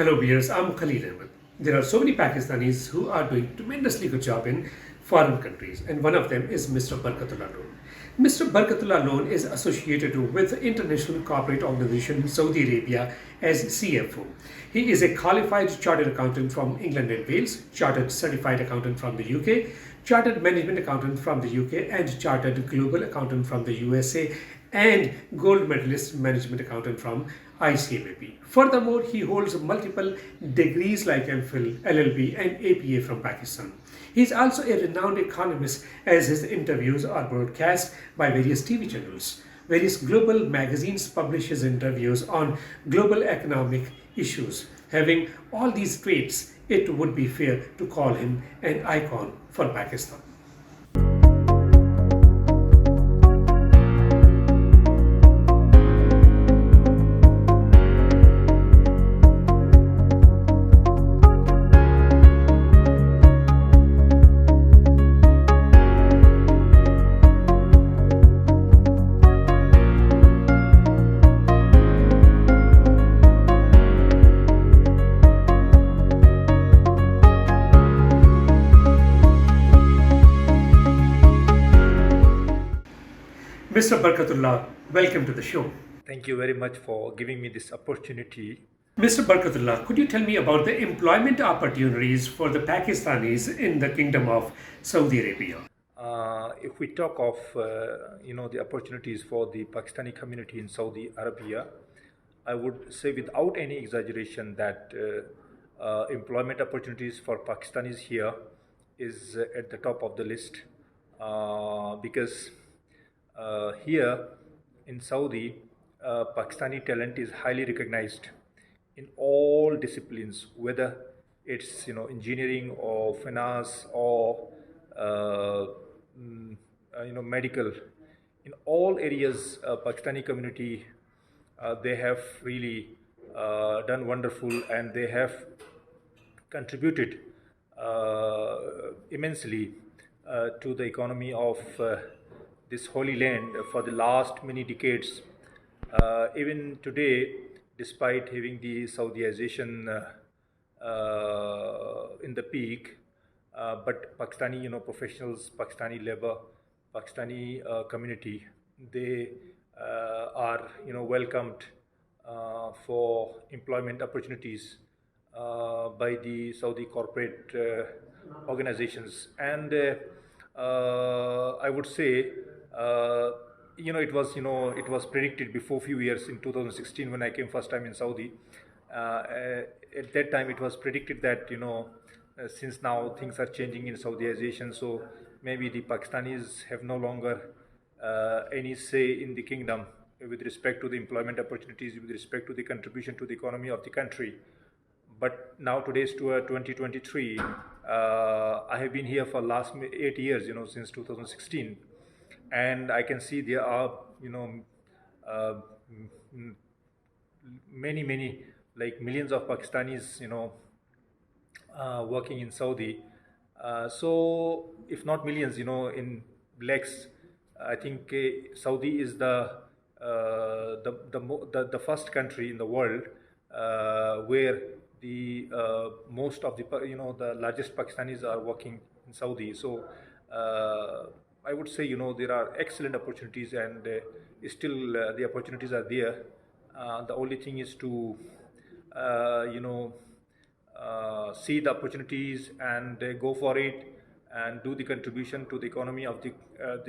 Hello viewers, I'm Khalil Ahmed. There are so many Pakistanis who are doing tremendously good job in foreign countries, and one of them is Mr. Barkatullah Lone. Mr. Barkatullah Lone is associated with the International Corporate Organization Saudi Arabia as CFO. He is a qualified chartered accountant from England and Wales, chartered certified accountant from the UK, chartered management accountant from the UK, and chartered global accountant from the USA, and gold medalist management accountant from ICMAP. Furthermore, he holds multiple degrees like MPhil, LLB, and APA from Pakistan. He is also a renowned economist as his interviews are broadcast by various TV channels. Various global magazines publish his interviews on global economic issues. Having all these traits, it would be fair to call him an icon for Pakistan. Mr. Barkatullah, welcome to the show. Thank you very much for giving me this opportunity. Mr. Barkatullah, could you tell me about the employment opportunities for the Pakistanis in the Kingdom of Saudi Arabia? If we talk of the opportunities for the Pakistani community in Saudi Arabia, I would say without any exaggeration that employment opportunities for Pakistanis here is at the top of the list because here in Saudi, Pakistani talent is highly recognized in all disciplines, whether it's engineering or finance or medical. In all areas, Pakistani community they have really done wonderful, and they have contributed immensely to the economy of this holy land for the last many decades. Even today, despite having the Saudiization in the peak, but Pakistani professionals, Pakistani labor, Pakistani community, they are welcomed for employment opportunities by the Saudi corporate organizations. And I would say it was predicted before few years in 2016 when I came first time in Saudi. At that time, it was predicted that since now things are changing in Saudiization, so maybe the Pakistanis have no longer any say in the kingdom with respect to the employment opportunities, with respect to the contribution to the economy of the country. But now today's 2023, I have been here for last 8 years, since 2016, and I can see there are many like millions of Pakistanis working in Saudi. So if not millions, in lakhs, I think Saudi is the first country in the world where the most of the largest Pakistanis are working in Saudi. So I would say there are excellent opportunities, and still the opportunities are there. The only thing is to see the opportunities and go for it and do the contribution to the economy of the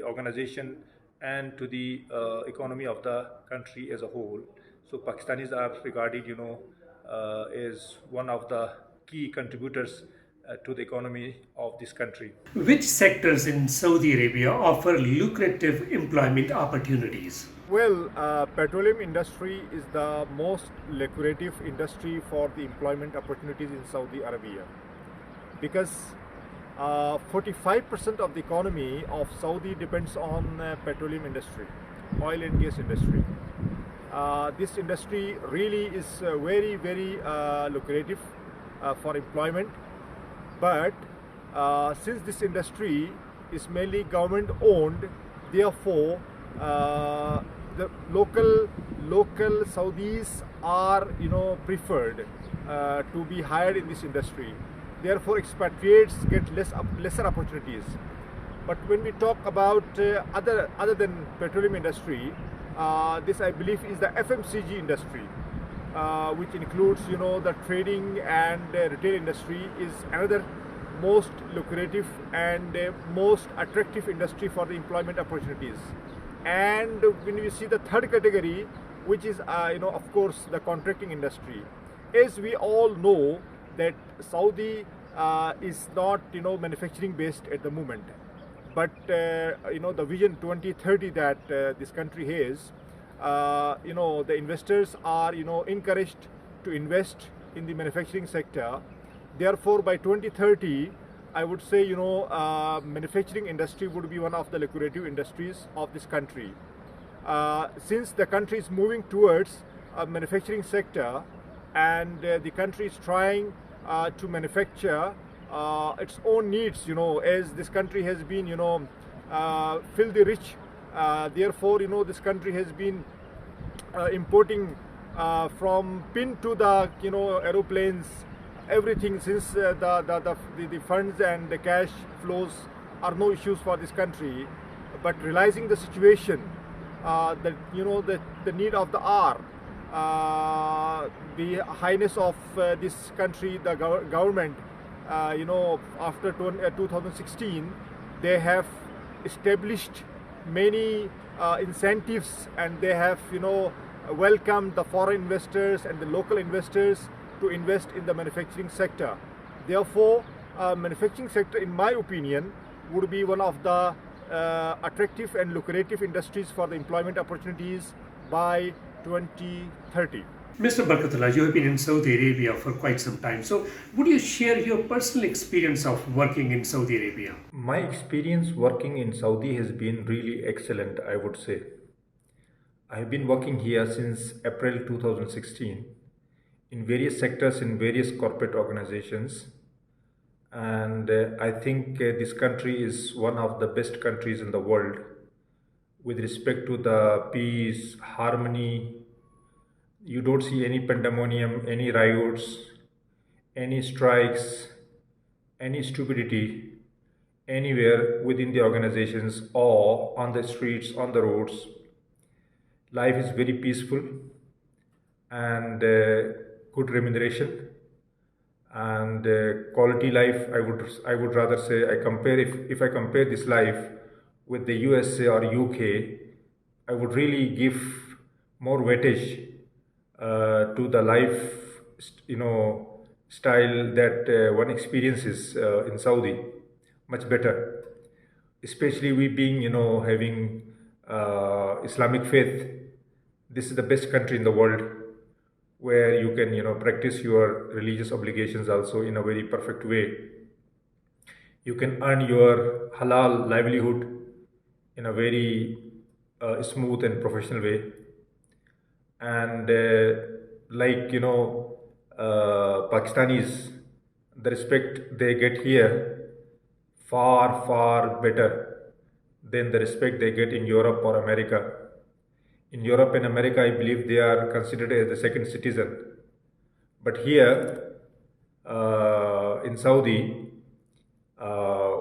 organization and to the economy of the country as a whole. So Pakistanis are regarded as one of the key contributors to the economy of this country. Which sectors in Saudi Arabia offer lucrative employment opportunities? Well, petroleum industry is the most lucrative industry for the employment opportunities in Saudi Arabia, because 45% of the economy of Saudi depends on petroleum industry, oil and gas industry. This industry really is very lucrative for employment, but since this industry is mainly government owned, therefore the local Saudis are preferred to be hired in this industry. Therefore, expatriates get lesser opportunities. But when we talk about other than petroleum industry, this I believe is the FMCG industry, which includes the trading and retail industry, is another most lucrative and most attractive industry for the employment opportunities. And when we see the third category, which is of course the contracting industry, as we all know that Saudi is not manufacturing based at the moment, but the vision 2030 that this country has, the investors are encouraged to invest in the manufacturing sector. Therefore, by 2030, I would say manufacturing industry would be one of the lucrative industries of this country. Since the country is moving towards a manufacturing sector, and the country is trying to manufacture its own needs, as this country has been filthy rich. Therefore, this country has been importing from pin to the aeroplanes, everything, since the funds and the cash flows are no issues for this country. But realizing the situation, that the need of the hour, the highness of this country, the government, after 2016, they have established many incentives, and they have welcomed the foreign investors and the local investors to invest in the manufacturing sector. Therefore, manufacturing sector, in my opinion, would be one of the attractive and lucrative industries for the employment opportunities by 2030. Mr. Barkatullah, you have been in Saudi Arabia for quite some time. So, would you share your personal experience of working in Saudi Arabia? My experience working in Saudi has been really excellent, I would say. I have been working here since April 2016 in various sectors, in various corporate organizations. And I think this country is one of the best countries in the world with respect to the peace, harmony. You don't see any pandemonium, any riots, any strikes, any stupidity anywhere within the organizations or on the streets, on the roads. Life is very peaceful and good remuneration and quality life. I would rather say, if I compare this life with the USA or UK, I would really give more weightage to the life style that one experiences in Saudi, much better. Especially we being having Islamic faith. This is the best country in the world where you can practice your religious obligations also in a very perfect way. You can earn your halal livelihood in a very smooth and professional way. And Pakistanis, the respect they get here far better than the respect they get in Europe or America. In Europe and America, I believe they are considered as the second citizen. But here in Saudi,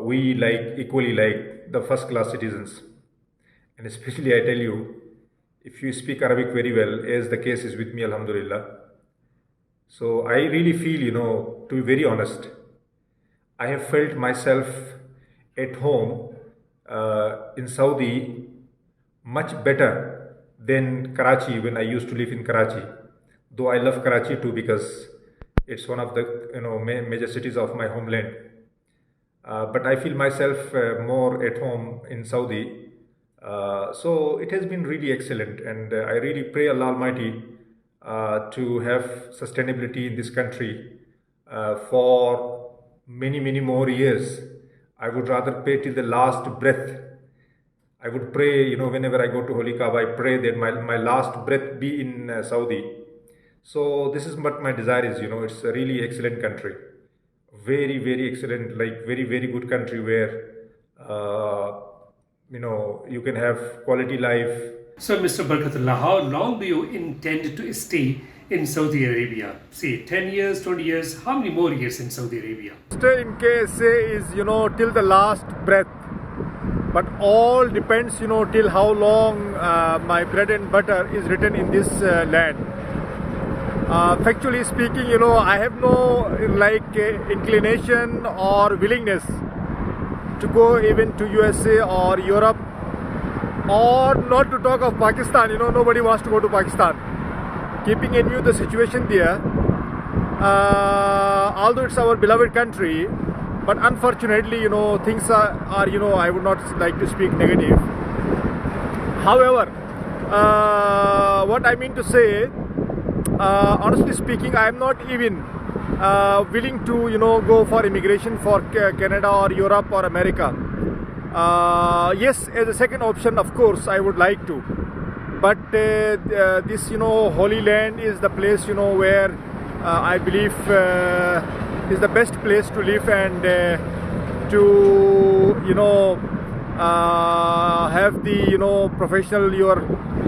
we equally like the first class citizens. And especially, I tell you, if you speak Arabic very well, as the case is with me, alhamdulillah. So I really feel, to be very honest, I have felt myself at home in Saudi much better than Karachi when I used to live in Karachi. Though I love Karachi too because it's one of the major cities of my homeland. But I feel myself more at home in Saudi. So it has been really excellent, and I really pray Allah Almighty to have sustainability in this country for many more years. I would rather pray till the last breath. I would pray, whenever I go to Holy Kaaba, I pray that my last breath be in Saudi. So this is what my desire is. It's a really excellent country, very excellent, very good country where you can have quality life. So, Mr. Barkatullah, how long do you intend to stay in Saudi Arabia? Say 10 years, 20 years, how many more years in Saudi Arabia? Stay in KSA is, till the last breath. But all depends, till how long my bread and butter is written in this land. Factually speaking, I have no inclination or willingness to go even to USA or Europe, or not to talk of Pakistan. Nobody wants to go to Pakistan. Keeping in view the situation there, although it's our beloved country, but unfortunately, things are I would not like to speak negative. However, what I mean to say, honestly speaking, I am not even willing to, go for immigration for Canada or Europe or America. Yes, as a second option, of course, I would like to. But this, Holy Land is the place, where I believe is the best place to live and to, have the, professional your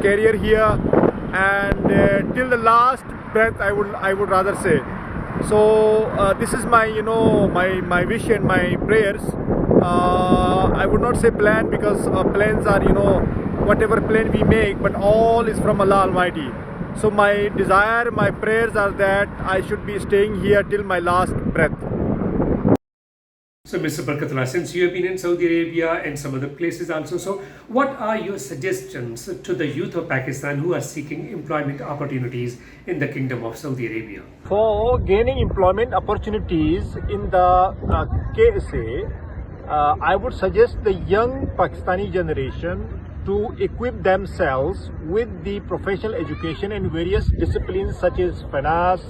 career here, and till the last breath, I would rather say. So this is my, my wish and my prayers. I would not say plan, because plans are, whatever plan we make, but all is from Allah Almighty. So my desire, my prayers are that I should be staying here till my last breath. So, Mr. Barkatullah, since you have been in Saudi Arabia and some other places also, so what are your suggestions to the youth of Pakistan who are seeking employment opportunities in the Kingdom of Saudi Arabia? For gaining employment opportunities in the KSA, I would suggest the young Pakistani generation to equip themselves with the professional education in various disciplines such as finance,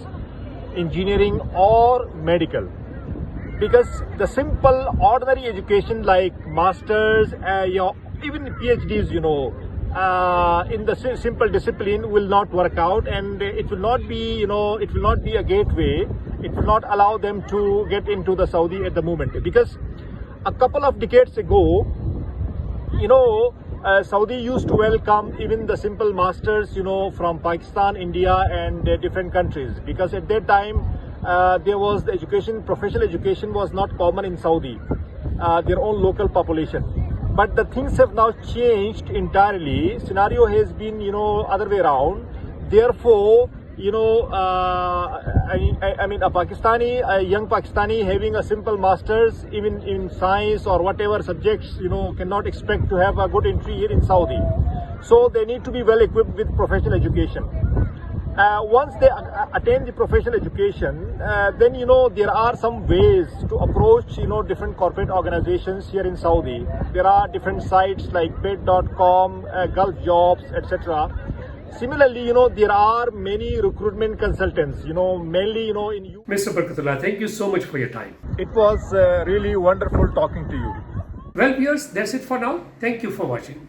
engineering or medical. Because the simple ordinary education like masters, even PhDs, in the simple discipline will not work out, and it will not be, it will not be a gateway. It will not allow them to get into the Saudi at the moment. Because a couple of decades ago, Saudi used to welcome even the simple masters, from Pakistan, India and different countries. Because at that time, there was the education, professional education was not common in Saudi, their own local population. But the things have now changed entirely. Scenario has been, other way around. Therefore, I mean, a young Pakistani having a simple master's, even in science or whatever subjects, cannot expect to have a good entry here in Saudi. So they need to be well equipped with professional education. Once they attain the professional education, then there are some ways to approach different corporate organizations here in Saudi. There are different sites like bed.com, Gulf Jobs, etc. Similarly, there are many recruitment consultants, mainly in Mr. Barkatullah, thank you so much for your time. It was really wonderful talking to you. Well, viewers, that's it for now. Thank you for watching.